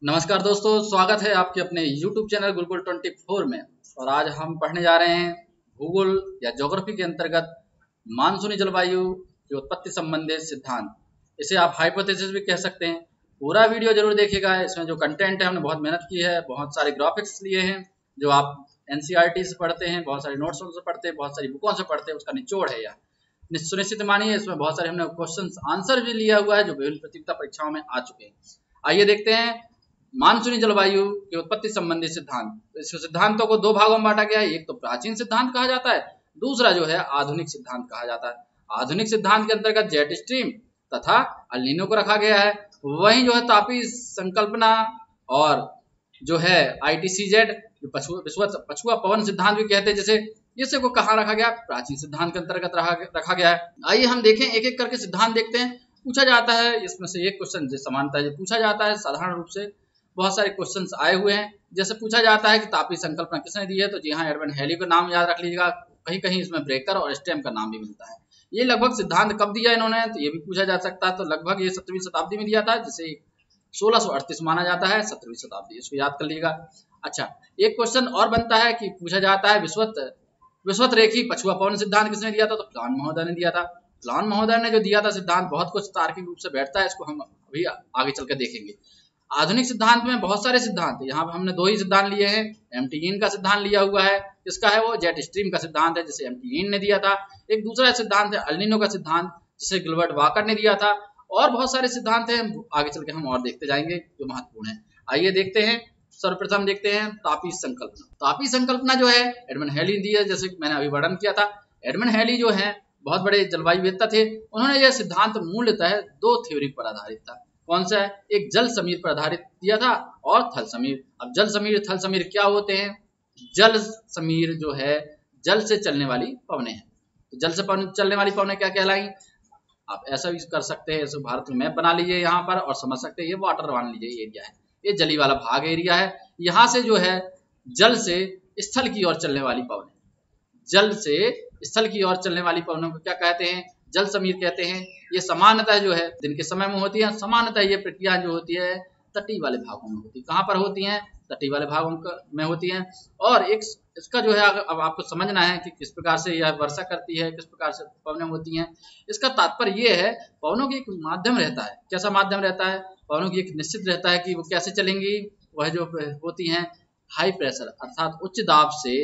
नमस्कार दोस्तों, स्वागत है आपके अपने YouTube चैनल गुरुकुल 24 में। और आज हम पढ़ने जा रहे हैं भूगोल या ज्योग्राफी के अंतर्गत मानसूनी जलवायु की उत्पत्ति संबंधित सिद्धांत। इसे आप हाइपोथेसिस भी कह सकते हैं। पूरा वीडियो जरूर देखिएगा। इसमें जो कंटेंट है हमने बहुत मेहनत की है, बहुत सारे ग्राफिक्स लिए हैं जो आप NCERT से पढ़ते हैं, बहुत सारे नोट्स से पढ़ते हैं, बहुत सारी बुकों से पढ़ते हैं, उसका निचोड़ है यह। सुनिश्चित मानिए इसमें बहुत सारे हमने क्वेश्चन आंसर भी लिया हुआ है जो विभिन्न प्रतियोगिता परीक्षाओं में आ चुके हैं। आइए देखते हैं मानसूनी जलवायु की उत्पत्ति संबंधी सिद्धांत। इस सिद्धांतों को दो भागों में बांटा गया है। एक तो प्राचीन सिद्धांत कहा जाता है, दूसरा जो है आधुनिक सिद्धांत कहा जाता है। आधुनिक सिद्धांत के अंतर्गत जेट स्ट्रीम तथा अल नीनो को रखा गया है। वहीं जो है तापी संकल्पना और जो है ITCZ पछुआ पवन सिद्धांत भी कहते हैं, जिसे को कहाँ रखा गया, प्राचीन सिद्धांत के अंतर्गत रखा गया है। आइए हम देखें, एक एक करके सिद्धांत देखते हैं। पूछा जाता है इसमें से एक क्वेश्चन जो समानता है पूछा जाता है। साधारण रूप से बहुत सारे क्वेश्चंस आए हुए हैं। जैसे पूछा जाता है कि तापीय संकल्पना किसने दी है, तो जी हाँ, एडमंड हेली का नाम याद रख लीजिएगा। कहीं कहीं इसमें ब्रेकर और स्टेम का नाम भी मिलता है। ये लगभग सिद्धांत कब दिया इन्होंने, तो ये भी पूछा जा सकता है। तो लगभग ये 17वीं शताब्दी में दिया था, जिसे 1638 माना जाता है 17वीं शताब्दी, इसको याद कर लीजिएगा। अच्छा, एक क्वेश्चन और बनता है कि पूछा जाता है विश्वत रेखी पछुआ पवन सिद्धांत किसने दिया था, तो प्लान महोदय ने दिया था। प्लान महोदय ने जो दिया था सिद्धांत बहुत कुछ तार्किक रूप से बैठता है, इसको हम अभी आगे चलकर देखेंगे। आधुनिक सिद्धांत में बहुत सारे सिद्धांत है। यहाँ पर हमने दो ही सिद्धांत लिए हैं। एमटीइन का सिद्धांत लिया हुआ है, इसका है वो जेट स्ट्रीम का सिद्धांत है जिसे एमटीइन ने दिया था। एक दूसरा सिद्धांत है अल नीनो का सिद्धांत, जिसे गिलबर्ट वाकर ने दिया था। और बहुत सारे सिद्धांत हैं, आगे चल के हम और देखते जाएंगे जो महत्वपूर्ण है। आइए देखते हैं। सर्वप्रथम देखते हैं तापीय संकल्पना। तापीय संकल्पना जो है एडमंड हेली ने दी है, जैसे मैंने अभी वर्णन किया था। एडमंड हेली जो है बहुत बड़े जलवायुवेत्ता थे। उन्होंने यह सिद्धांत मूलतः दो थ्योरी पर आधारित था। कौन सा है, एक जल समीर पर आधारित दिया था और थल समीर। अब जल समीर थल समीर क्या होते हैं? जल समीर जो है जल से चलने वाली पवनें हैं। तो जल से चलने वाली पवनें क्या कहलाई? आप ऐसा भी कर सकते हैं, ऐसे भारत में मैप बना लीजिए यहाँ पर और समझ सकते हैं। ये वाटर मान लीजिए एरिया है, ये जली वाला भाग एरिया है। यहाँ से जो है जल से स्थल की ओर चलने वाली पवनें, जल से स्थल की ओर चलने वाली पवनों को क्या कहते हैं? जल समीर कहते हैं। ये सामान्यतः जो है दिन के समय में होती है। सामान्यतः ये प्रक्रिया जो होती है तटीय वाले भागों में होती है। कहाँ पर होती हैं? तटीय वाले भागों में होती हैं। और एक इसका जो है अब आपको समझना है कि किस प्रकार से यह वर्षा करती है, किस प्रकार से पवनें होती हैं। इसका तात्पर्य ये है, पवनों की एक माध्यम रहता है। कैसा माध्यम रहता है? पवनों की एक निश्चित रहता है कि वो कैसे चलेंगी। वह जो होती हैं हाई प्रेशर अर्थात उच्च दाब से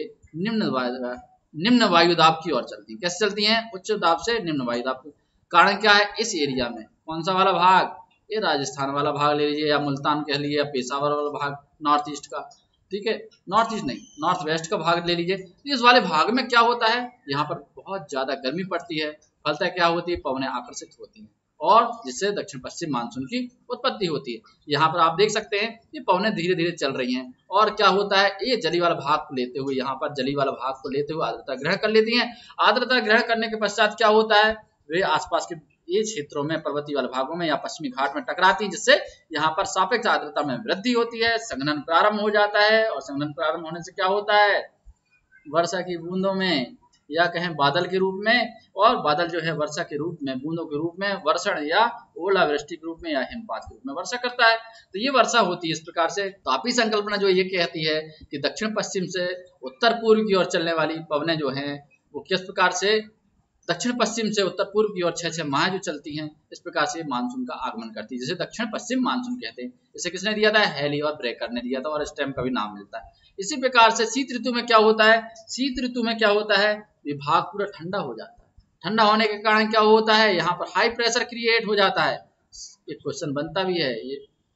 निम्न वायु दाब की ओर चलती हैं। कैसे चलती हैं? उच्च दाब से निम्न वायु दाब। कारण क्या है? इस एरिया में कौन सा वाला भाग? ये राजस्थान वाला भाग ले लीजिए, या मुल्तान कह लीजिए, या पेशावर वाला भाग नॉर्थ ईस्ट का। ठीक है, नॉर्थ ईस्ट नहीं, नॉर्थ वेस्ट का भाग ले लीजिए। इस वाले भाग में क्या होता है, यहाँ पर बहुत ज्यादा गर्मी पड़ती है। फलतः क्या होती है? पवनें आकर्षित होती हैं और जिससे दक्षिण पश्चिम मानसून की उत्पत्ति होती है। यहाँ पर आप देख सकते हैं ये पवनें धीरे धीरे चल रही हैं। और क्या होता है, ये जली वाला भाग को लेते हुए, यहाँ पर जली वाला भाग को लेते हुए आर्द्रता ग्रहण कर लेती हैं। आर्द्रता ग्रहण करने के पश्चात क्या होता है, वे आसपास के ये क्षेत्रों में पर्वतीय वाले भागों में या पश्चिमी घाट में टकराती है, जिससे यहाँ पर सापेक्ष आर्द्रता में वृद्धि होती है। संघनन प्रारंभ हो जाता है और संघनन प्रारंभ होने से क्या होता है, वर्षा की बूंदों में या कहें बादल के रूप में, और बादल जो है वर्षा के रूप में, बूंदों के रूप में वर्षण या ओलावृष्टि के रूप में या हिमपात के रूप में वर्षा करता है। तो ये वर्षा होती है इस प्रकार से। तापीय संकल्पना जो ये कहती है कि दक्षिण पश्चिम से उत्तर पूर्व की ओर चलने वाली पवनें जो हैं वो किस प्रकार से दक्षिण पश्चिम से उत्तर पूर्व की ओर 6-6 माह जो चलती हैं, इस प्रकार से मानसून का आगमन करती है, जिसे दक्षिण पश्चिम मानसून कहते हैं। इसे किसने दिया था? हेली और ब्रेकर ने दिया था, और स्टेम का भी नाम मिलता है। इसी प्रकार से शीत ऋतु में क्या होता है? शीत ऋतु में क्या होता है, विभाग पूरा ठंडा हो जाता है। ठंडा होने के कारण क्या होता है, यहाँ पर हाई प्रेशर क्रिएट हो जाता है। एक क्वेश्चन बनता भी है,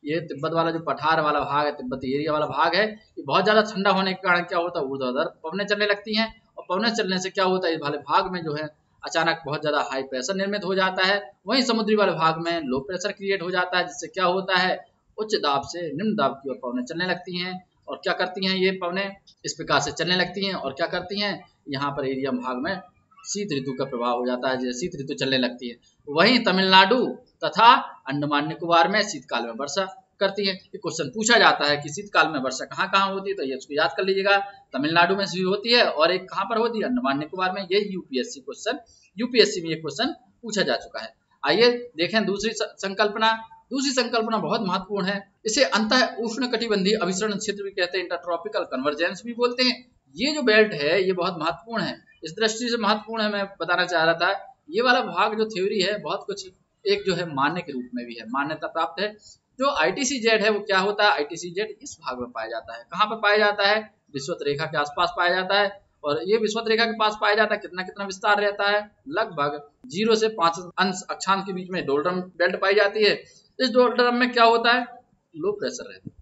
ये तिब्बत वाला जो पठार वाला भाग है, तिब्बत एरिया वाला भाग है, ये बहुत ज्यादा ठंडा होने के कारण क्या होता है, उधर पवनें चलने लगती हैं। और पवनें चलने से क्या होता है, इस वाले भाग में जो है अचानक बहुत ज्यादा हाई प्रेशर निर्मित हो जाता है। वहीं समुद्री वाले भाग में लो प्रेशर क्रिएट हो जाता है, जिससे क्या होता है, उच्च दाब से निम्न दाब की ओर पवनें चलने लगती हैं। और क्या करती हैं ये पवनें? इस प्रकार से चलने लगती हैं और क्या करती हैं, यहाँ पर एरिया भाग में शीत ऋतु का प्रभाव हो जाता है, जैसे शीत ऋतु चलने लगती है। वहीं तमिलनाडु तथा अंडमान निकोबार में शीतकाल में वर्षा करती है। ये क्वेश्चन पूछा जाता है कि शीतकाल में वर्षा कहाँ कहाँ होती है, तो ये उसको याद कर लीजिएगा। तमिलनाडु में होती है और एक कहाँ पर होती है, अंडमान निकोबार में। ये यूपीएससी में ये क्वेश्चन पूछा जा चुका है। आइए देखें दूसरी संकल्पना दूसरी संकल्पना बहुत महत्वपूर्ण है, इसे अंतः उष्णकटिबंधीय अभिसरण क्षेत्र भी कहते हैं, इंटरट्रॉपिकल कन्वर्जेंस भी बोलते हैं। ये जो बेल्ट है ये बहुत महत्वपूर्ण है, इस दृष्टि से महत्वपूर्ण है, मैं बताना चाह रहा था। ये वाला भाग जो थ्योरी है बहुत कुछ एक जो है मान्य के रूप में भी है, मान्यता प्राप्त है। जो ITCZ है वो क्या होता है, ITCZ इस भाग में पाया जाता है। कहाँ पर पाया जाता है, विषुवत रेखा के आसपास पाया जाता है, और ये विषुवत रेखा के पास पाया जाता है। कितना कितना विस्तार रहता है, लगभग 0 से 5 अंश अक्षांश के बीच में डोलड्रम बेल्ट पाई जाती है। इस डोलड्रम में क्या होता है, लो प्रेशर रहता है।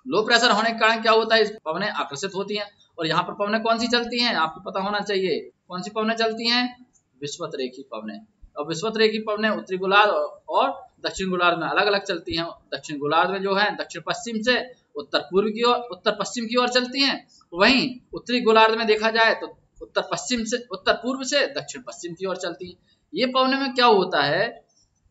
लो प्रेशर होने के कारण क्या होता है, पवनें आकर्षित होती हैं, और यहाँ पर पवनें कौन सी चलती हैं आपको पता होना चाहिए, कौन सी पवनें चलती हैं, विषुवत रेखी पवनें। और विषुवत रेखी पवनें उत्तरी गोलार्ध और दक्षिण गोलार्ध में अलग अलग चलती हैं। दक्षिण गोलार्ध में जो है दक्षिण पश्चिम से उत्तर पूर्व की ओर, उत्तर पश्चिम की ओर चलती हैं। वहीं उत्तरी गोलार्ध में देखा जाए तो उत्तर पश्चिम से, उत्तर पूर्व से दक्षिण पश्चिम की ओर चलती हैं। ये पवनें में क्या होता है,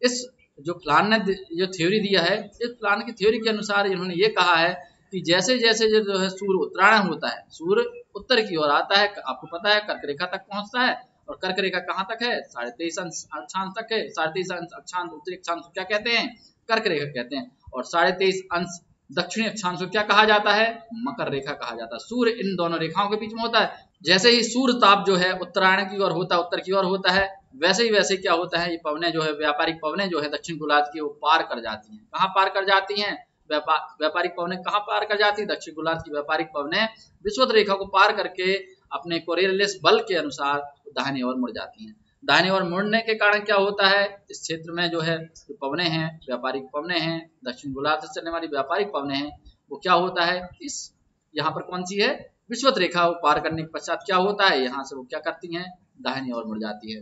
इस जो प्लान ने जो थ्योरी दिया है, इस प्लान की थ्योरी के अनुसार इन्होंने ये कहा है कि जैसे जैसे जो है सूर्य उत्तरायण होता है, सूर्य उत्तर की ओर आता है, आपको पता है कर्क रेखा तक पहुंचता है, और कर्क रेखा कहाँ तक है, 23.5 अक्षांश तक है। 23.5 अक्षांश उत्तरी अक्षांश को क्या कहते हैं, कर्क रेखा कहते हैं, और 23.5 अंश दक्षिणी अक्षांश को क्या कहा जाता है, मकर रेखा कहा जाता है। सूर्य इन दोनों रेखाओं के बीच में होता है। जैसे ही सूर्य ताप जो है उत्तरायण की ओर होता है, उत्तर की ओर होता है, वैसे क्या होता है, ये पवनें जो है, व्यापारिक पवनें जो है दक्षिण गोलार्ध की वो पार कर जाती हैं। कहाँ पार कर जाती हैं, व्यापारिक पवनें कहाँ पार कर जाती है, दक्षिण गोलार्ध की व्यापारिक पवनें विषुवत रेखा को पार करके अपने कोरियलिस बल के अनुसार दाहिनी ओर मुड़ जाती हैं। दाहिनी ओर मुड़ने के कारण क्या होता है, इस क्षेत्र में जो है जो पवनें हैं, व्यापारिक पवनें हैं, दक्षिण गोलार्ध से चलने वाली व्यापारिक पवनें हैं, वो क्या होता है, इस यहाँ पर कौन सी है, विषुवत रेखा को पार करने के पश्चात क्या होता है, यहाँ से वो क्या करती हैं, दाहिनी ओर मुड़ जाती है।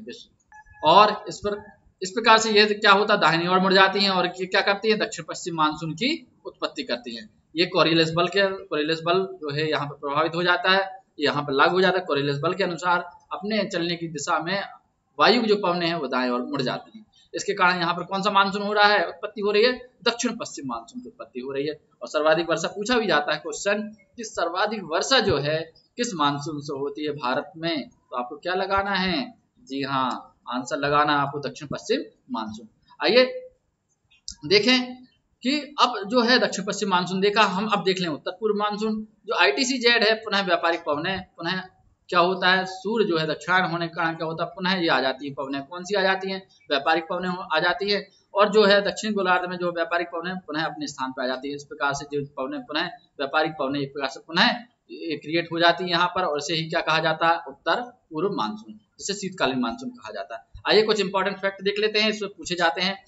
और इस प्रकार से ये क्या होता है, दाहिनी ओर मुड़ जाती हैं, और क्या करती है, दक्षिण पश्चिम मानसून की उत्पत्ति करती हैं। ये कोरियलिस बल जो है यहाँ पर प्रभावित हो जाता है, यहाँ पर लागू हो जाता है। कोरियलिस बल के अनुसार अपने चलने की दिशा में वायु जो पवनें हैं वो दाएं ओर मुड़ जाती हैं। इसके कारण यहाँ पर कौन सा मानसून हो रहा है, उत्पत्ति हो रही है, दक्षिण पश्चिम मानसून की उत्पत्ति हो रही है। और सर्वाधिक वर्षा पूछा भी जाता है क्वेश्चन कि सर्वाधिक वर्षा जो है किस मानसून से होती है भारत में, तो आपको क्या लगाना है, जी हाँ, आंसर लगाना है आपको दक्षिण पश्चिम मानसून। आइए देखें कि अब जो है दक्षिण पश्चिम मानसून देखा हम, अब देख लें उत्तर पूर्व मानसून। जो ITCZ है, पुनः व्यापारिक पवनें, पुनः क्या होता है, सूर्य जो है दक्षिणायन होने के कारण क्या होता है, पुनः ये आ जाती है पवनें, कौन सी आ जाती हैं, व्यापारिक पवनें आ जाती है। और जो है दक्षिण गोलार्ध में जो व्यापारिक पवनें पुनः अपने स्थान पर आ जाती है। इस प्रकार से जो पवनें पुनः व्यापारिक पवनें एक प्रकार से पुनः क्रिएट हो जाती है यहाँ पर, और इसे ही क्या कहा जाता है, उत्तर पूर्व मानसून, जिसे शीतकालीन मानसून कहा जाता है। आइए कुछ इंपॉर्टेंट फैक्ट देख लेते हैं, इसमें पूछे जाते हैं।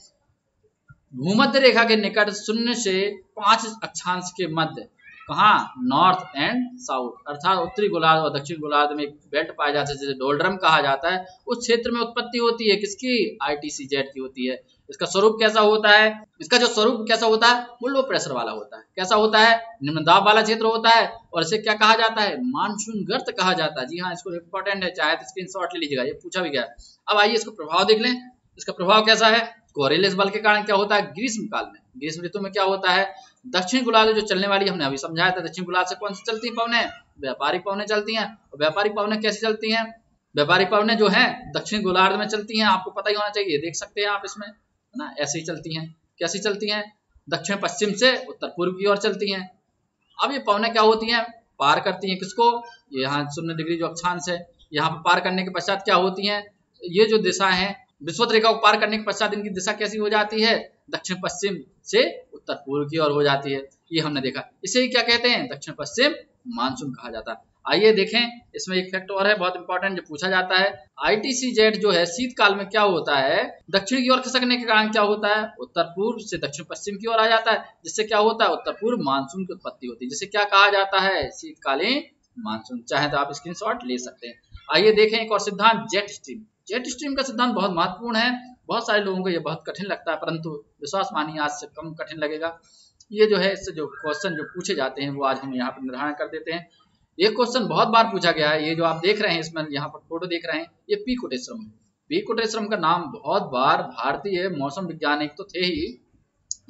भूमध्य रेखा के निकट 0 से 5 अक्षांश के मध्य, कहाँ, नॉर्थ एंड साउथ, अर्थात उत्तरी गोलार्ध और दक्षिण गोलार्ध में एक बेल्ट पाया जाता है जिसे डोलड्रम कहा जाता है। उस क्षेत्र में उत्पत्ति होती है किसकी, ITCZ की होती है। इसका स्वरूप कैसा होता है, इसका जो स्वरूप कैसा होता है, वो लो प्रेशर वाला होता है। कैसा होता है, निम्न दाब वाला क्षेत्र होता है, और इसे क्या कहा जाता है, मानसून गर्त कहा जाता है। जी हाँ, इसको इंपॉर्टेंट है, चाहे तो स्क्रीनशॉट ले लीजिएगा, ये पूछा भी गया। अब आइए इसका प्रभाव देख लें। इसका प्रभाव कैसा है, कोरियलिस बल के कारण क्या होता है, ग्रीष्म काल में, ग्रीष्म ऋतु में क्या होता है, दक्षिण गोलार्ध जो चलने वाली, हमने अभी समझाया था, दक्षिण गोलार्ध से कौन सी चलती है पवनें, व्यापारिक पवनें चलती हैं। और व्यापारिक पवनें कैसी चलती हैं, व्यापारिक पवनें जो हैं दक्षिण गोलार्ध में चलती हैं, आपको पता ही होना चाहिए, देख सकते हैं आप इसमें, है ना, ऐसे ही चलती हैं। कैसी चलती हैं, दक्षिण पश्चिम से उत्तर पूर्व की ओर चलती हैं। अब ये पवनें क्या होती हैं, पार करती हैं किसको, ये यहाँ 0 डिग्री जो अक्षांश है, यहाँ पर पार करने के पश्चात क्या होती हैं, ये जो दिशा है विषुवत रेखा को पार करने के पश्चात इनकी दिशा कैसी हो जाती है, दक्षिण पश्चिम से उत्तर पूर्व की ओर हो जाती है। ये हमने देखा, इसे क्या कहते हैं, दक्षिण पश्चिम मानसून कहा जाता है। आइए देखें, इसमें एक फैक्ट और है बहुत इंपॉर्टेंट जो पूछा जाता है। ITCZ जो है शीतकाल में क्या होता है, दक्षिण की ओर खिसकने के कारण क्या होता है, उत्तर पूर्व से दक्षिण पश्चिम की ओर आ जाता है, जिससे क्या होता है, उत्तर पूर्व मानसून की उत्पत्ति होती है, जिसे क्या कहा जाता है, शीतकालीन मानसून। चाहे तो आप स्क्रीनशॉट ले सकते हैं। आइए देखें एक और सिद्धांत, जेट स्ट्रीम। जेट स्ट्रीम का सिद्धांत बहुत महत्वपूर्ण है, बहुत सारे लोगों को ये बहुत कठिन लगता है, परंतु विश्वास मानिए आज से कम कठिन लगेगा। ये जो है इससे जो क्वेश्चन जो पूछे जाते हैं वो आज हम यहाँ पर निर्धारण कर देते हैं। ये क्वेश्चन बहुत बार पूछा गया है। ये जो आप देख रहे हैं, इसमें यहाँ पर फोटो देख रहे हैं, ये पी कोटेश्वरम है। पी कोटेश्वरम का नाम बहुत बार भारतीय मौसम वैज्ञानिक तो थे ही,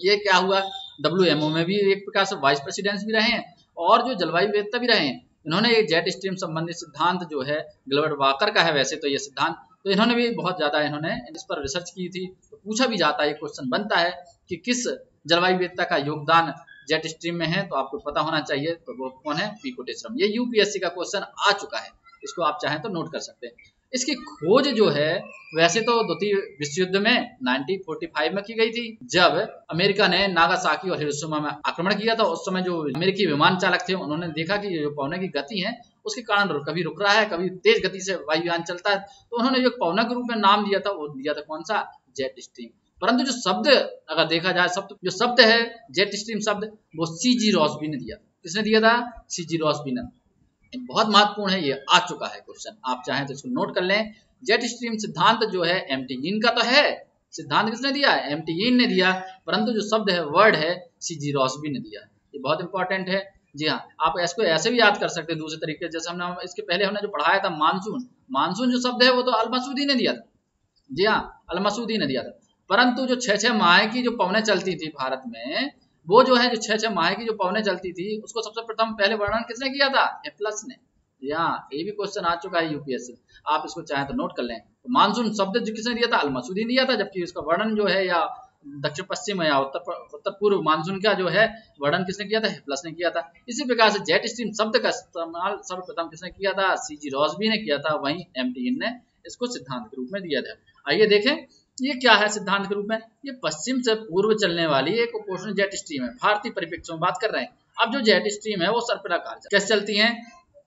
ये क्या हुआ, WMO में भी एक प्रकार से वाइस प्रेसिडेंट भी रहे हैं, और जो जलवायु वेदता भी रहे हैं। इन्होंने ये जेट स्ट्रीम संबंधित सिद्धांत जो है, गिलबर्ट वाकर का है वैसे तो ये सिद्धांत, तो इन्होंने भी बहुत ज्यादा इन्होंने इस पर रिसर्च की थी। तो पूछा भी जाता है, ये क्वेश्चन बनता है कि किस जलवायु विविधता का योगदान जेट स्ट्रीम में है, तो आपको पता होना चाहिए। तो वो कौन है? पी कोटेश्वरम। ये यूपीएससी का क्वेश्चन आ चुका है, इसको आप चाहें तो नोट कर सकते हैं। इसकी खोज जो है वैसे तो द्वितीय विश्व युद्ध में 1945 में की गई थी, जब अमेरिका ने नागासाकी और हिरोशिमा में आक्रमण किया था। उस समय जो अमेरिकी विमान चालक थे उन्होंने देखा कि जो पवने की गति है उसके कारण कभी रुक रहा है, कभी तेज गति से वायुयान चलता है, तो उन्होंने जो पवना के रूप में नाम दिया था वो दिया था कौन सा? Jet stream. परंतु जो शब्द अगर देखा जाए, जो शब्द है जेट स्ट्रीम शब्द, वो सीजी रॉसबी ने दिया। किसने दिया था? सीजी रॉसबी ने। बहुत महत्वपूर्ण है, ये आ चुका है क्वेश्चन, आप चाहें तो इसको नोट कर लें। जेट स्ट्रीम सिद्धांत जो है एमटी का तो है, सिद्धांत किसने दिया? एमटी ने दिया, परंतु जो शब्द है, वर्ड है, सीजी रॉसबी ने दिया। ये बहुत इंपॉर्टेंट है। जी हाँ, आप इसको ऐसे भी याद कर सकते हैं दूसरे तरीके, जैसे हमने इसके पहले हमने जो पढ़ाया था मानसून, मानसून जो शब्द है वो तो अल-मसूदी ने दिया था। जी हाँ, अल-मसूदी ने दिया था। परंतु जो 6-6 माह की जो पवनें चलती थी भारत में, वो जो है जो 6-6 माह की जो पवनें चलती थी, उसको सबसे प्रथम पहले वर्णन किसने किया था? हिप्पलस ने। यहाँ ये भी क्वेश्चन आ चुका है यूपीएससी, आप इसको चाहें तो नोट कर लें। तो मानसून शब्द जो किसने दिया था? अल-मसूदी ने दिया था, जबकि उसका वर्णन जो है या दक्षिण पश्चिम या उत्तर पूर्व मानसून का जो है वर्णन किसने किया था? हिप्पलस ने किया था। इसी प्रकार से जेट स्ट्रीम शब्द का इस्तेमाल सर्वप्रथम किसने किया था? सीजी रॉसबी ने किया था, वहीं एमटी ने इसको सिद्धांत के रूप में दिया था। आइए देखें ये क्या है सिद्धांत के रूप में। ये पश्चिम से पूर्व चलने वाली एक उपोष्ण जेट स्ट्रीम है। भारतीय परिप्रेक्ष्य में बात कर रहे हैं। अब जो जेट स्ट्रीम है वो सर्पिलाकार कैसे चलती हैं?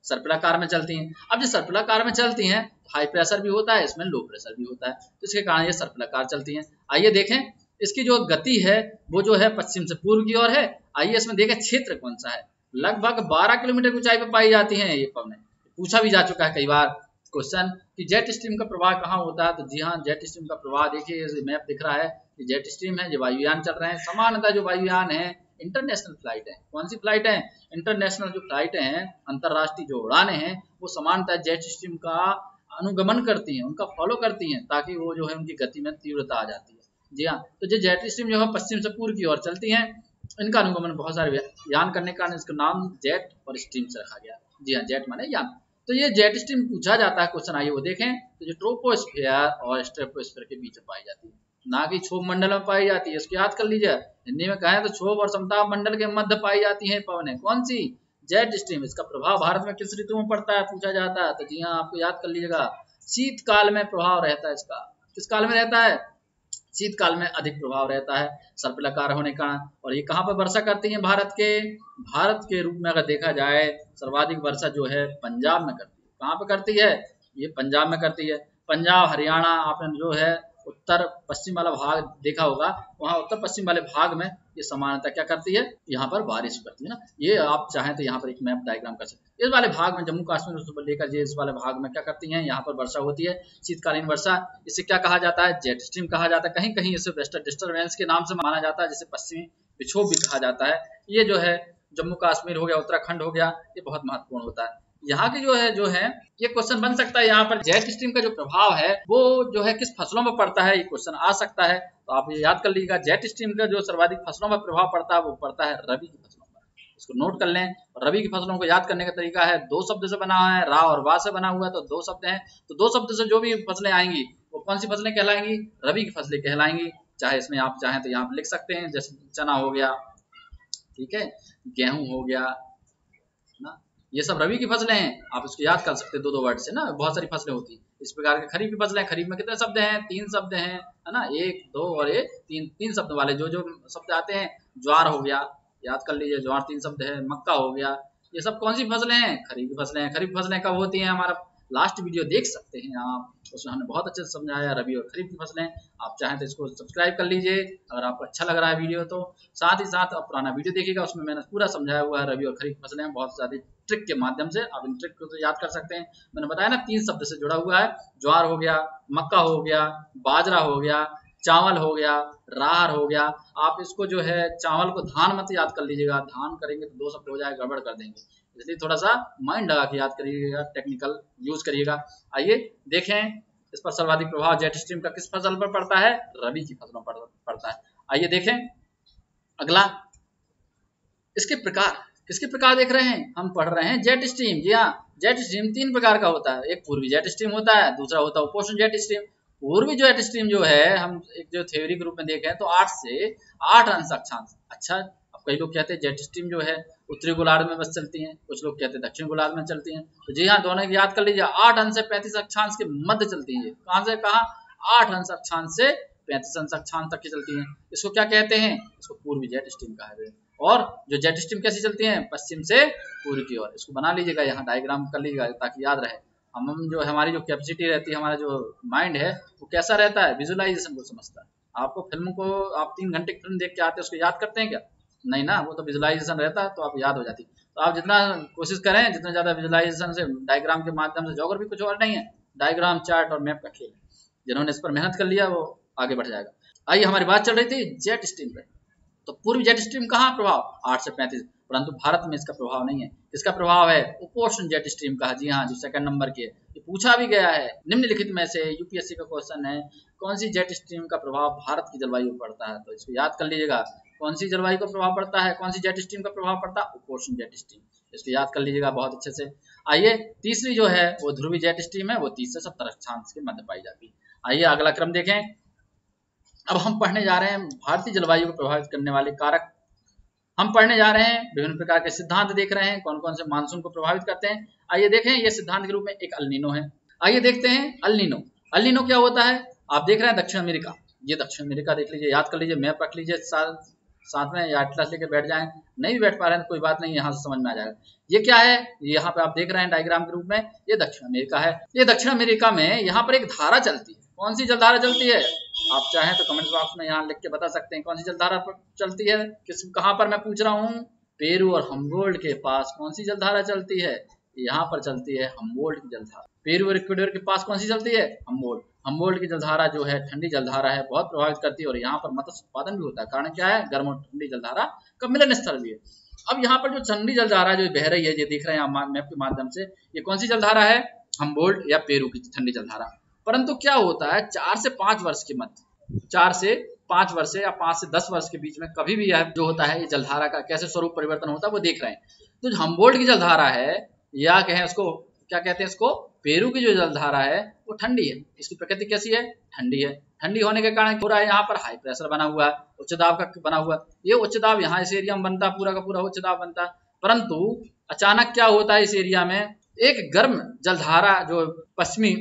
सर्पिलाकार में चलती हैं। अब जो सर्पिलाकार में चलती हैं, हाई प्रेशर भी होता है, इसमें लो प्रेशर भी होता है, तो इसके कारण ये सर्पिलाकार चलती हैं। आइए देखें इसकी जो गति है वो जो है पश्चिम से पूर्व की ओर है। आइए इसमें देखें क्षेत्र कौन सा है। लगभग 12 किलोमीटर की ऊंचाई पर पाई जाती है ये पवनें। पूछा भी जा चुका है कई बार क्वेश्चन कि जेट स्ट्रीम का प्रवाह कहाँ होता है। तो जी हाँ, जेट स्ट्रीम का प्रवाह देखिए, ये मैप दिख रहा है, ये जेट स्ट्रीम है, जो वायुयान चल रहे हैं। सामान्यतः जो वायुयान है इंटरनेशनल फ्लाइट है। कौन सी फ्लाइट है? इंटरनेशनल जो फ्लाइटें हैं, अंतरराष्ट्रीय जो उड़ानें हैं, वो सामान्यतः जेट स्ट्रीम का अनुगमन करती हैं, उनका फॉलो करती हैं, ताकि वो जो है उनकी गति में तीव्रता आ जाती है। जी हाँ, तो जो जेट स्ट्रीम जो है पश्चिम से पूर्व की ओर चलती हैं, इनका अनुगमन बहुत सारे यान करने के कारण इसका नाम जेट और स्ट्रीम से रखा गया। जी हाँ, जेट माने यान। तो ये जेट स्ट्रीम पूछा जाता है क्वेश्चन, आइए वो देखें। तो जो ट्रोपोस्फीयर और स्ट्रेटोस्फीयर के बीच में पाई जाती है, ना कि क्षोभ मंडल में पाई जाती है। इसको याद कर लीजिए, हिंदी में कहें तो क्षोभ और समताप मंडल के मध्य पाई जाती है पवनें। कौन सी? Jet stream. इसका प्रभाव भारत में किस ऋतु में पड़ता है पूछा जाता है। तो जी हाँ, आपको याद कर लीजिएगा, शीतकाल में प्रभाव रहता है इसका। किस काल में रहता है? शीतकाल में अधिक प्रभाव रहता है सर्पिलाकार होने का। और ये कहाँ पर वर्षा करती है? भारत के रूप में अगर देखा जाए, सर्वाधिक वर्षा जो है पंजाब में करती है। कहाँ पे करती है? ये पंजाब में करती है। पंजाब, हरियाणा, आपने जो है उत्तर पश्चिम वाला भाग देखा होगा, वहाँ उत्तर पश्चिम वाले भाग में ये सामान्यतः क्या करती है? यहाँ पर बारिश करती है ना। ये आप चाहें तो यहाँ पर एक मैप डायग्राम कर सकते हैं। इस वाले भाग में जम्मू कश्मीर लेकर इस वाले भाग में क्या करती हैं? यहाँ पर वर्षा होती है, शीतकालीन वर्षा। इसे क्या कहा जाता है? जेट स्ट्रीम कहा जाता है। कहीं कहीं इसे वेस्टर्न डिस्टर्बेंस के नाम से माना जाता है, जिसे पश्चिमी विक्षोभ भी कहा जाता है। ये जो है जम्मू कश्मीर हो गया, उत्तराखंड हो गया, ये बहुत महत्वपूर्ण होता है। यहाँ की जो है ये क्वेश्चन बन सकता है। यहाँ पर जेट स्ट्रीम का जो प्रभाव है वो जो है किस फसलों में पड़ता है, ये क्वेश्चन आ सकता है। तो आप ये याद कर लीजिएगा, जेट स्ट्रीम का जो सर्वाधिक फसलों पर प्रभाव पड़ता है वो पड़ता है रबी की फसलों पर। इसको नोट कर लें। रबी की फसलों को याद करने का तरीका है, दो शब्द से बना है, रा और वा से बना हुआ है, तो दो शब्द हैं। तो दो शब्द से जो भी फसलें आएंगी वो कौन सी फसलें कहलाएंगी? रबी की फसलें कहलाएंगी। चाहे इसमें आप चाहें तो यहाँ पर लिख सकते हैं, जैसे चना हो गया, ठीक है, गेहूं हो गया ना, ये सब रबी की फसलें हैं। आप इसको याद कर सकते हैं दो वर्ड से ना, बहुत सारी फसलें होती हैं इस प्रकार के। खरीफ की फसलें, खरीफ में कितने शब्द हैं? 3 शब्द हैं, है ना, 1, 2 और ये 3 शब्द वाले जो शब्द आते हैं। ज्वार हो गया, याद कर लीजिए, ज्वार 3 शब्द है। मक्का हो गया, ये सब कौन सी फसलें हैं? खरीफ की फसलें हैं। खरीफ फसलें कब होती हैं? हमारा लास्ट वीडियो देख सकते हैं आप, उसमें हमने बहुत अच्छे से समझाया रबी और खरीफ की फसलें। आप चाहें तो इसको सब्सक्राइब कर लीजिए अगर आपको अच्छा लग रहा है वीडियो तो। साथ ही साथ आप पुराना वीडियो देखिएगा, उसमें मैंने पूरा समझाया हुआ है रबी और खरीफ फसलें, बहुत सारी ट्रिक के माध्यम से। आप इन ट्रिक को तो याद कर सकते हैं। मैंने बताया ना, 3 शब्द से जुड़ा हुआ है। ज्वार हो गया, मक्का हो गया, बाजरा हो गया, चावल हो गया, राहर हो गया। आप इसको जो है चावल को धान मत याद कर लीजिएगा, धान करेंगे तो 2 शब्द हो जाए, गड़बड़ कर देंगे, इसलिए थोड़ा सा माइंड लगा के याद करिएगा, टेक्निकल यूज करिएगा। आइए देखें इस पर सर्वाधिक प्रभाव जेट स्ट्रीम का किस फसल पर पड़ता है? रबी की फसलों पर पड़ता है। आइए देखें अगला, इसके प्रकार। किसके प्रकार देख रहे हैं? हम पढ़ रहे हैं जेट स्ट्रीम। जी हाँ, जेट स्ट्रीम 3 प्रकार का होता है। एक पूर्वी जेट स्ट्रीम होता है, दूसरा होता है उपोष्ण जेट स्ट्रीम। पूर्वी जेट स्ट्रीम जो है, हम एक जो थ्योरी के रूप में देखें तो 8 से 8 अंश अक्षांश। अच्छा, अब कई लोग कहते हैं जेट स्ट्रीम जो है उत्तरी गोलार्ध में बस चलती हैं, कुछ लोग कहते हैं दक्षिण गोलार्ध में चलती हैं। तो जी हाँ, दोनों की याद कर लीजिए। 8 अंश से 35 अक्षांश के मध्य चलती है। कहाँ से कहाँ? 8 अंश अक्षांश से 35 अंश अक्षांश तक की चलती हैं। इसको क्या कहते हैं? इसको पूर्वी जेट स्ट्रीम कहा जाता है। और जो जेट स्ट्रीम कैसी चलती है? पश्चिम से पूर्व की ओर। इसको बना लीजिएगा, यहाँ डायग्राम कर लीजिएगा ताकि याद रहे। हम जो हमारी जो कैपेसिटी रहती है, हमारा जो माइंड है वो कैसा रहता है? विजुअलाइजेशन को समझता है। आपको फिल्म को, आप 3 घंटे की फिल्म देख के आते हैं, उसको याद करते हैं क्या? नहीं ना, वो तो विजुअलाइजेशन रहता है, तो आप याद हो जाती। तो आप जितना कोशिश करें, जितना ज़्यादा विजुअलाइजेशन से, डायग्राम के माध्यम से, ज्योग्राफी कुछ और नहीं है, डायग्राम, चार्ट और मैप का खेल। जिन्होंने इस पर मेहनत कर लिया वो आगे बढ़ जाएगा। आइए, हमारी बात चल रही थी जेट स्ट्रीम पे। तो पूर्वी जेट स्ट्रीम कहाँ प्रभाव? 8 से 35, परंतु भारत में इसका प्रभाव नहीं है। इसका प्रभाव है उपोष्ण जेट स्ट्रीम का। जी हाँ, जो सेकंड नंबर की है, ये पूछा भी गया है निम्नलिखित में से। यूपीएससी का क्वेश्चन है, कौन सी जेट स्ट्रीम का प्रभाव भारत की जलवायु पर पड़ता है? तो इसको याद कर लीजिएगा, कौन सी जलवायु का प्रभाव पड़ता है, कौन सी जेट स्ट्रीम का प्रभाव पड़ता है? उपोष्ण जेट स्ट्रीम। इसको याद कर लीजिएगा बहुत अच्छे से। आइए, तीसरी जो है वो ध्रुवी जेट स्ट्रीम है, वो 30 से 70 अक्षांश के मध्य पाई जाती है। आइए अगला क्रम देखें। अब हम पढ़ने जा रहे हैं भारतीय जलवायु को प्रभावित करने वाले कारक। हम पढ़ने जा रहे हैं, विभिन्न प्रकार के सिद्धांत देख रहे हैं, कौन कौन से मानसून को प्रभावित करते हैं। आइए देखें, ये सिद्धांत के रूप में एक अल नीनो है। आइए देखते हैं अल नीनो। अल नीनो क्या होता है? आप देख रहे हैं दक्षिण अमेरिका, ये दक्षिण अमेरिका देख लीजिए, याद कर लीजिए, मैप रख लीजिए साथ में, या एटलस लेके बैठ जाएं। नहीं भी बैठ पा रहे हैं तो कोई बात नहीं, यहाँ से समझ में आ जाएगा। ये क्या है? यहाँ पे आप देख रहे हैं डायग्राम के रूप में, ये दक्षिण अमेरिका है। ये दक्षिण अमेरिका में यहाँ पर एक धारा चलती है। कौन सी जलधारा चलती है? आप चाहें तो कमेंट बॉक्स में यहाँ लिख के बता सकते हैं कौन सी जलधारा चलती है। कहाँ पर मैं पूछ रहा हूँ? पेरू और हमबोल्ट के पास कौन सी जलधारा चलती है? यहाँ पर चलती है हमबोल्ट की जलधारा। पेरू और इक्वेडोर के पास कौन सी चलती है? हमबोल्ट। हमबोल्ट की जलधारा जो है ठंडी जलधारा है, बहुत प्रभावित करती है, और यहाँ पर मत्स्य उत्पादन भी होता है। कारण क्या है? गर्म और ठंडी जलधारा का मिलन स्थल भी है। अब यहाँ पर जो ठंडी जलधारा जो बह रही है, ये देख रहे हैं आप मैप के माध्यम से, ये कौन सी जलधारा है? हमबोल्ट या पेरू की ठंडी जलधारा। परंतु क्या होता है, 4 से 5 वर्ष के मध्य, 4 से 5 वर्ष या 5 से 10 वर्ष के बीच में कभी भी यह जो होता है, ये जलधारा का कैसे स्वरूप परिवर्तन होता है वो देख रहे हैं। तो हमबोल्ट की जलधारा है, या कहें उसको क्या कहते हैं, इसको पेरू की जो जलधारा है वो ठंडी है। इसकी प्रकृति कैसी है? ठंडी है। ठंडी होने के कारण हो रहा है, यहाँ पर हाई प्रेशर बना हुआ है, उच्च दाब का बना हुआ है। ये उच्च दाब यहाँ इस एरिया में बनता है, पूरा का पूरा उच्च दाब बनता है। परंतु अचानक क्या होता है, इस एरिया में एक गर्म जलधारा जो पश्चिमी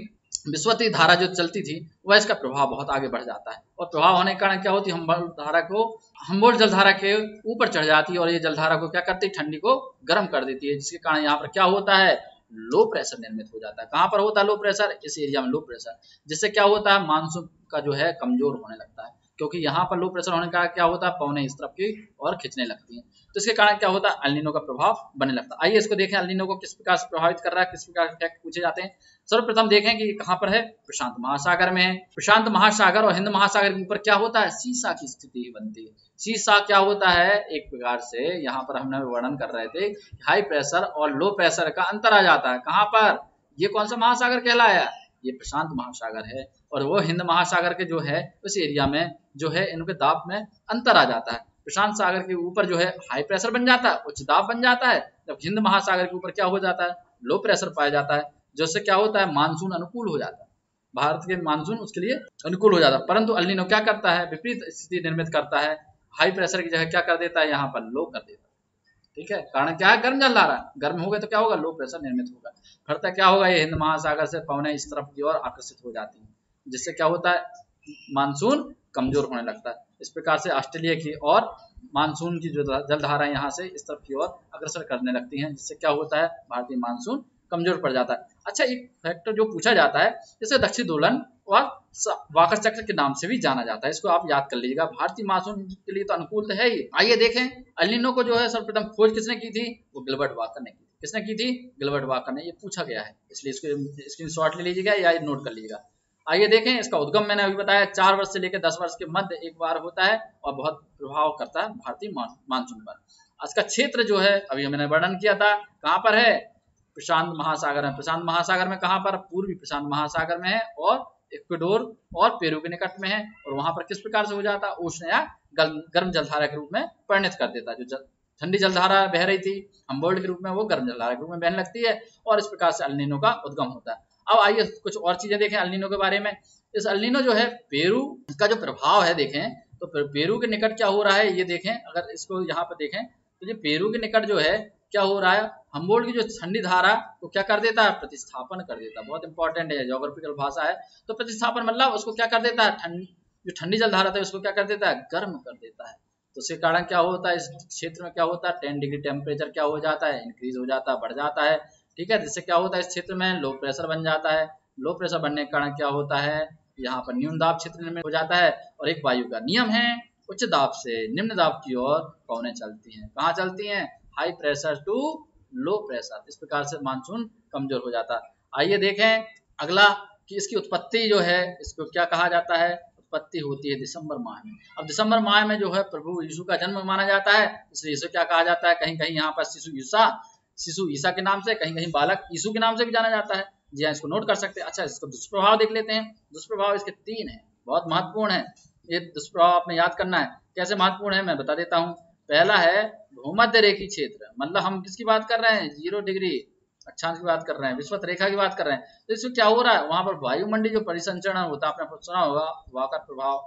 विस्वती धारा जो चलती थी, वह इसका प्रभाव बहुत आगे बढ़ जाता है, और प्रभाव होने के कारण क्या होती है, हमबोल्ट जलधारा के ऊपर चढ़ जाती है, और ये जलधारा को क्या करती है? ठंडी को गर्म कर देती है, जिसके कारण यहाँ पर क्या होता है? लो प्रेशर निर्मित हो जाता है। कहाँ पर होता है लो प्रेशर? इस एरिया में लो प्रेशर, जिससे क्या होता है? मानसून का जो है कमजोर होने लगता है, क्योंकि यहाँ पर लो प्रेशर होने का क्या होता है? पवनें इस तरफ की और खिंचने लगती हैं। तो इसके कारण क्या होता है? अल नीनो का प्रभाव बनने लगता है। आइए इसको देखें, अल नीनो को किस प्रकार से प्रभावित कर रहा है, किस प्रकार के इफेक्ट पूछे जाते हैं। सर्वप्रथम देखें कि कहाँ पर है? प्रशांत महासागर में है। प्रशांत महासागर और हिंद महासागर के ऊपर क्या होता है? सीसा की स्थिति बनती है। सीसा क्या होता है? एक प्रकार से यहाँ पर हमने वर्णन कर रहे थे, हाई प्रेशर और लो प्रेशर का अंतर आ जाता है। कहाँ पर? ये कौन सा महासागर कहलाया? ये प्रशांत महासागर है। और वो हिंद महासागर के जो है उस एरिया में जो है, इनके दाब में अंतर आ जाता है। प्रशांत सागर के ऊपर जो है हाई प्रेशर बन जाता है, उच्च दाब बन जाता है, जब हिंद महासागर के ऊपर क्या हो जाता है? लो प्रेशर पाया जाता है, जिससे क्या होता है? मानसून अनुकूल हो जाता है, भारत के मानसून उसके लिए अनुकूल हो जाता है। परंतु अल नीनो क्या करता है? विपरीत स्थिति निर्मित करता है, हाई प्रेशर की जगह क्या कर देता है? यहाँ पर लो कर देता है। ठीक है, कारण क्या है? गर्म जलधारा, गर्म हो गए तो क्या होगा? लो प्रेशर निर्मित होगा। फलतः क्या होगा? ये हिंद महासागर से पवनें इस तरफ की ओर आकर्षित हो जाती हैं, जिससे क्या होता है? मानसून कमजोर होने लगता है। इस प्रकार से ऑस्ट्रेलिया की और मानसून की जो जलधारा यहाँ से इस तरफ की ओर अग्रसर करने लगती हैं, जिससे क्या होता है? भारतीय मानसून कमजोर पड़ जाता है। अच्छा, एक फैक्टर जो पूछा जाता है, जैसे दक्षिण दोलन और वाकर चक्र के नाम से भी जाना जाता है, इसको आप याद कर लीजिएगा। भारतीय मानसून के लिए तो अनुकूल तो है ही। आइए देखें, अल नीनो को जो है सर्वप्रथम खोज किसने की थी? वो गिलबर्ट वाकर ने की थी। किसने की थी? गिलबर्ट वाकर ने। ये पूछा गया है, इसलिए इसको स्क्रीनशॉट ले लीजिएगा या नोट कर लीजिएगा। आइए देखें, इसका उद्गम मैंने अभी बताया 4 वर्ष से लेकर 10 वर्ष के मध्य एक बार होता है, और बहुत प्रभाव करता है भारतीय मानसून पर। इसका क्षेत्र जो है अभी मैंने वर्णन किया था, कहाँ पर है? प्रशांत महासागर में। प्रशांत महासागर में कहाँ पर? पूर्वी प्रशांत महासागर में है, और इक्वेडोर और पेरू के निकट में है। और वहां पर किस प्रकार से हो जाता है? उष्ण या गर्म जलधारा के रूप में परिणत कर देता है। जो ठंडी जलधारा बह रही थी हमबोल्ट के रूप में, वो गर्म जलधारा के रूप में बहने लगती है, और इस प्रकार से अल नीनो का उद्गम होता है। अब आइए कुछ और चीजें देखें अल नीनो के बारे में। इस अल नीनो जो है पेरू का जो प्रभाव है देखें तो पेरू के निकट क्या हो रहा है ये देखें। अगर इसको यहाँ पर देखें तो ये पेरू के निकट जो है क्या हो रहा है, हम्बोल्ट की जो ठंडी धारा को क्या कर देता है, प्रतिस्थापन कर देता है। बहुत इंपॉर्टेंट है, ज्योग्राफिकल भाषा है। तो प्रतिस्थापन मतलब उसको क्या कर देता है, जो ठंडी जल धारा था उसको क्या कर देता है, गर्म कर देता है। तो उसके कारण क्या होता है, इस क्षेत्र में क्या होता है 10 डिग्री टेम्परेचर क्या हो जाता है, इंक्रीज हो जाता है, बढ़ जाता है। ठीक है, जिससे क्या होता है इस क्षेत्र में लो प्रेशर बन जाता है। लो प्रेशर बनने के कारण क्या होता है, यहाँ पर न्यून दाब क्षेत्र में हो जाता है। और एक वायु का नियम है, उच्च दाब से निम्न दाब की ओर पवनें चलती हैं। कहाँ चलती हैं, high pressure to low pressure. इस प्रकार से मानसून कमजोर हो जाता है। आइए देखें अगला कि इसकी उत्पत्ति जो है इसको क्या कहा जाता है, उत्पत्ति होती है दिसंबर माह में। अब दिसंबर माह में जो है प्रभु यीशु का जन्म माना जाता है, इसलिए इसे क्या कहा जाता है, कहीं कहीं यहाँ पर शिशु ईसा के नाम से, कहीं कहीं बालक यीशु के नाम से भी जाना जाता है। जी हाँ, इसको नोट कर सकते हैं। अच्छा, इसको दुष्प्रभाव देख लेते हैं। दुष्प्रभाव इसके 3 है, बहुत महत्वपूर्ण है। ये दुष्प्रभाव आपने याद करना है। कैसे महत्वपूर्ण है मैं बता देता हूँ। पहला है भूमध्य रेखी क्षेत्र, मतलब हम किसकी बात कर रहे हैं, 0 डिग्री अक्षांश की बात कर रहे हैं, विषुवत रेखा की बात कर रहे हैं। तो इसमें क्या हो रहा है, वहां पर वायुमंडलीय जो परिसंचरण होता है, आपने सुना होगा वाकर प्रभाव,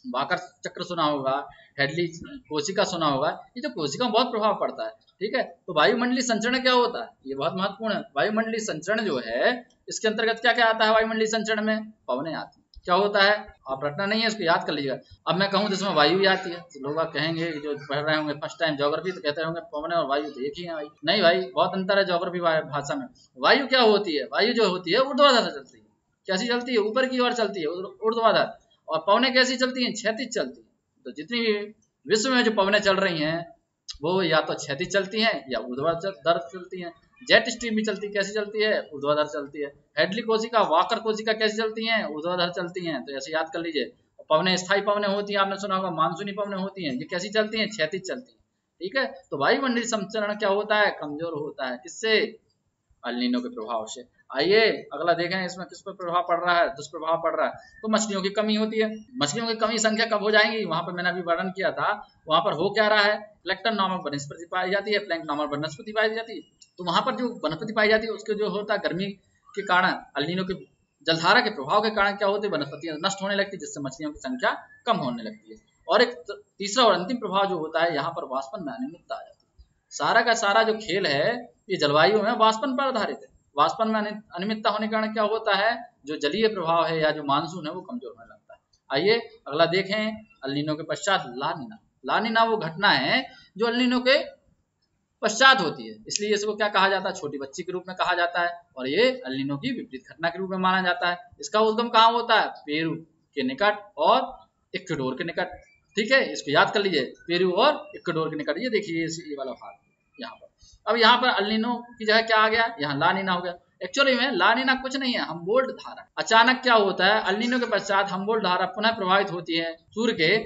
वाकर चक्र सुना होगा, हेडली कोशिका सुना होगा। ये जो कोशिका में बहुत प्रभाव पड़ता है। ठीक है, तो वायुमंडलीय संचरण क्या होता है, ये बहुत महत्वपूर्ण है। वायुमंडलीय संचरण जो है इसके अंतर्गत क्या क्या आता है, वायुमंडलीय संचरण में पवनें आती है। क्या होता है, आप रटना नहीं है, इसको याद कर लीजिएगा। अब मैं कहूँ जिसमें वायु आती है तो लोग कहेंगे, जो पढ़ रहे होंगे फर्स्ट टाइम ज्योग्राफी, तो कहते होंगे पवनें और वायु तो एक ही है भाई। नहीं भाई, बहुत अंतर है ज्योग्राफी भाषा में। वायु क्या होती है, वायु जो होती है ऊर्ध्वाधर से चलती है। कैसी चलती है, ऊपर की ओर चलती है, ऊर्ध्वाधर। और पवनें कैसी चलती हैं, क्षैतिज चलती है। तो जितनी भी विश्व में जो पवनें चल रही हैं वो या तो क्षैतिज चलती हैं या ऊर्ध्वाधर चलती हैं। जेट स्ट्रीम भी चलती, कैसी चलती है, ऊर्ध्वाधर चलती है। हेडली कोशिका, वाकर कोशिका कैसी चलती हैं, ऊर्ध्वाधर चलती हैं। तो ऐसे याद कर लीजिए। पवनें स्थायी पवनें होती हैं, आपने सुना होगा मानसूनी पवनें होती हैं, ये कैसी चलती हैं, क्षैतिज चलती हैं। ठीक है, तो वायुमंडलीय संचरण क्या होता है, कमजोर होता है। किससे, अल नीनो के प्रभाव से। आइए अगला देखें, इसमें किस पर प्रभाव पड़ रहा है, दुष्प्रभाव पड़ रहा है। तो मछलियों की कमी होती है। मछलियों की कमी संख्या कब हो जाएंगी, वहां पर मैंने अभी वर्णन किया था। वहां पर हो क्या रहा है, प्लैंक्टन नामक वनस्पति पाई जाती है, प्लैंक नामक वनस्पति पाई जाती है। तो वहां पर जो वनस्पति पाई जाती है उसके जो होता है गर्मी के कारण, अल नीनो के जलधारा के प्रभाव के कारण क्या होती है, वनस्पतियां नष्ट होने लगती है, जिससे मछलियों की संख्या कम होने लगती है। और एक तीसरा और अंतिम प्रभाव जो होता है, यहाँ पर वाष्पन में अनियमितता आ जाती है। सारा का सारा जो खेल है ये जलवायु में वाष्पन पर आधारित है। वाष्पन में अनियमितता होने के कारण क्या होता है, जो जलीय प्रभाव है या जो मानसून है वो कमजोर होने लगता है। आइए अगला देखें, अल नीनो के पश्चात ला नीना। ला नीना वो घटना है जो अल नीनो के पश्चात होती है, इसलिए इसको क्या कहा जाता है, छोटी बच्ची के रूप में कहा जाता है। और ये अल नीनो की विपरीत घटना के रूप में माना जाता है। इसका उद्गम कहाँ होता है, पेरू के निकट और इक्वाडोर के निकट। ठीक है, इसको याद कर लीजिए, पेरू और इक्वाडोर के निकट। ये देखिए ये वाला भाग यहाँ पर। अब यहाँ पर अल नीनो की जगह क्या आ गया, यहाँ ला नीना हो गया। एक्चुअली में ला नीना कुछ नहीं है, हम्बोल्ट धारा। अचानक क्या होता है, अल नीनो के पश्चात हम्बोल्ट धारा पुनः प्रभावित होती है सूर्य के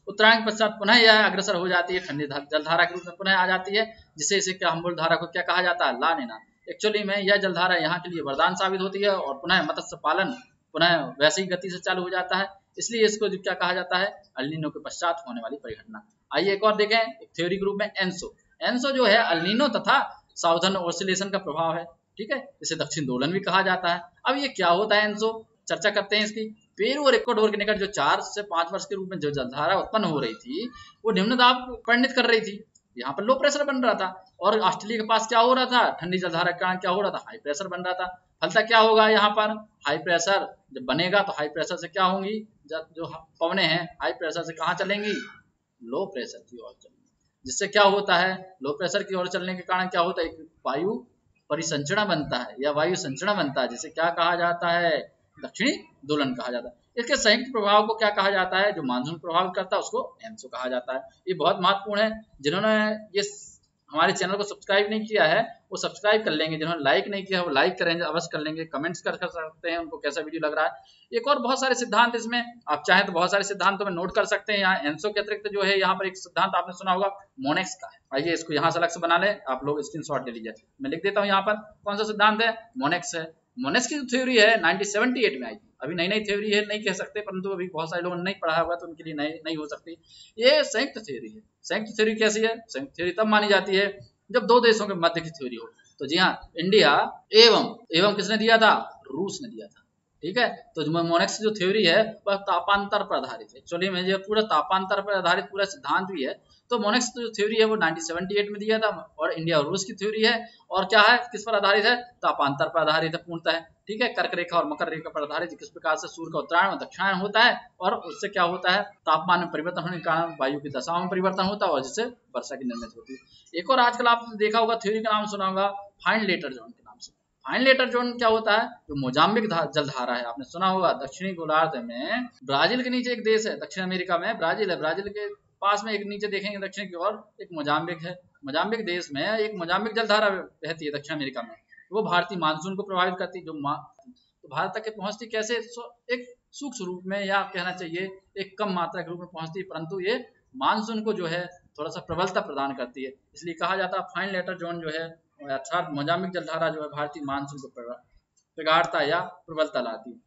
उत्तरायण के पश्चात, पुनः यह अग्रसर हो जाती है, ठंडी जलधारा के रूप में पुनः आ जाती है, जिससे इसे क्या हम्बोल्ट धारा को क्या कहा जाता है, ला नीना। एक्चुअली में यह जलधारा यहाँ के लिए वरदान साबित होती है और पुनः मत्स्य पालन पुनः वैसी गति से चालू हो जाता है। इसलिए इसको जो क्या कहा जाता है, अल नीनो के पश्चात होने वाली परिघटना। आइए एक और देखें, एक थ्योरी के रूप में एनसो। एनसो जो है अल नीनो तथा साउदर्न ऑसिलेशन का प्रभाव है। ठीक है, इसे दक्षिण दोलन भी कहा जाता है। अब ये क्या होता है एनसो, चर्चा करते हैं इसकी। पेरू और इक्वाडोर के निकट जो 4 से 5 वर्ष के रूप में जो जलधारा उत्पन्न हो रही थी वो निम्न दाब को परिणित कर रही थी। यहाँ पर लो प्रेशर बन रहा था। और ऑस्ट्रेलिया के पास क्या हो रहा था, ठंडी जलधारा के कारण क्या हो रहा था, हाई प्रेशर बन रहा था। फलता क्या होगा, यहाँ पर हाई प्रेशर जब बनेगा तो हाई प्रेशर से क्या होंगी, जो पवनें हैं हाई प्रेशर से कहाँ चलेंगी, लो प्रेशर की ओर चलेंगी। जिससे क्या होता है, लो प्रेशर की ओर चलने के कारण क्या होता है, एक वायु परिसंचरण बनता है या वायु संचरण बनता है, जिसे क्या कहा जाता है, दक्षिणी दोलन कहा जाता है। इसके संयुक्त प्रभाव को क्या कहा जाता है, जो मानसून प्रभावित करता है उसको एनसो कहा जाता है। ये बहुत महत्वपूर्ण है। जिन्होंने ये हमारे चैनल को सब्सक्राइब नहीं किया है वो सब्सक्राइब कर लेंगे, जिन्होंने लाइक नहीं किया है वो लाइक करेंगे, अवश्य कर लेंगे, कमेंट्स कर सकते हैं उनको कैसा वीडियो लग रहा है। एक और बहुत सारे सिद्धांत इसमें आप चाहें तो बहुत सारे सिद्धांतों में नोट कर सकते हैं। यहाँ एनसो के अतिरिक्त जो है यहाँ पर एक सिद्धांत आपने सुना होगा मोनेक्स का है। आइए इसको यहाँ से अलग से बना ले, आप लोग स्क्रीनशॉट ले लीजिए। मैं लिख देता हूँ यहाँ पर कौन सा सिद्धांत है, मोनेक्स है। मोनेक्स की जो थ्योरी है 1978 में आई थी। अभी नई नई थ्योरी है, नहीं कह सकते, परंतु अभी बहुत सारे लोगों ने नहीं पढ़ा होगा तो उनके लिए नहीं हो सकती। ये संयुक्त थ्योरी है। संयुक्त थ्योरी कैसी है, संयुक्त थ्योरी तब मानी जाती है जब दो देशों के मध्य की थ्योरी हो। तो जी हाँ, इंडिया एवं किसने दिया था? रूस ने दिया था। ठीक है, तो मोनेक्स जो थ्योरी है वह तापांतर पर आधारित है। एक्चुअली में जो पूरा तापांतर पर आधारित पूरा सिद्धांत भी है। तो मोनेक्स जो थ्योरी है वो 1978 में दिया था, और इंडिया और रूस की थ्योरी है, और क्या है, किस पर आधारित है? तापांतर पर आधारित है पूर्णतः। ठीक है, कर्क रेखा और मकर रेखा पर आधारित, किस प्रकार से सूर्य का उत्तरायण और दक्षिणायन होता है, और उससे क्या होता है, तापमान में परिवर्तन होने के कारण वायु की दशाओं में परिवर्तन होता है, और जिससे वर्षा की निर्मित होती है। एक और आजकल आपने देखा होगा थ्योरी का नाम सुना होगा, फाइन लेटर जोन के नाम से। फाइन लेटर जोन क्या होता है? जो मोजाम्बिक जलधारा है, आपने सुना होगा, दक्षिणी गोलार्ध में ब्राजील के नीचे एक देश है, दक्षिण अमेरिका में ब्राजील है, ब्राजील के पास में एक नीचे देखेंगे दक्षिण की ओर एक मोजाम्बिक है। मोजाम्बिक देश में एक मोजाम्बिक जलधारा बहती है दक्षिण अमेरिका में, वो भारतीय मानसून को प्रभावित करती है। तो भारत तक पहुंचती कैसे? एक सूक्ष्म रूप में, या कहना चाहिए एक कम मात्रा के रूप में पहुंचती है, परंतु ये मानसून को जो है थोड़ा सा प्रबलता प्रदान करती है। इसलिए कहा जाता है फाइन लेटर जोन जो है, अर्थात मोजाम्बिक जलधारा जो है भारतीय मानसून को प्रगाढ़ता या प्रबलता लाती है।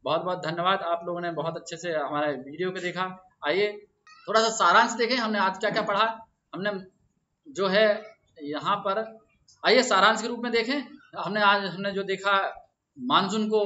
बहुत बहुत धन्यवाद, आप लोगों ने बहुत अच्छे से हमारे वीडियो को देखा। आइए थोड़ा सा सारांश देखें, हमने आज क्या क्या पढ़ा। हमने जो है यहाँ पर, आइए सारांश के रूप में देखें। हमने जो देखा, मानसून को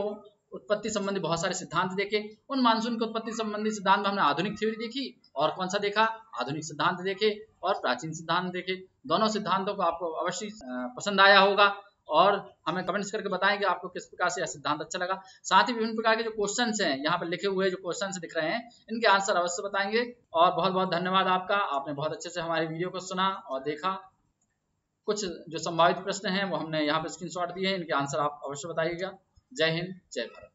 उत्पत्ति संबंधी बहुत सारे सिद्धांत देखे। उन मानसून की उत्पत्ति संबंधी सिद्धांत में हमने आधुनिक थ्योरी देखी, और कौन सा देखा? आधुनिक सिद्धांत देखे और प्राचीन सिद्धांत देखे। दोनों सिद्धांतों को आपको अवश्य पसंद आया होगा, और हमें कमेंट्स करके बताएं कि आपको किस प्रकार से यह सिद्धांत अच्छा लगा। साथ ही विभिन्न प्रकार के जो क्वेश्चंस हैं यहाँ पर लिखे हुए, जो क्वेश्चंस दिख रहे हैं, इनके आंसर अवश्य बताएंगे। और बहुत बहुत धन्यवाद आपका, आपने बहुत अच्छे से हमारी वीडियो को सुना और देखा। कुछ जो संभावित प्रश्न हैं वो हमने यहाँ पे स्क्रीनशॉट दिए हैं, इनके आंसर आप अवश्य बताइएगा। जय हिंद, जय भारत।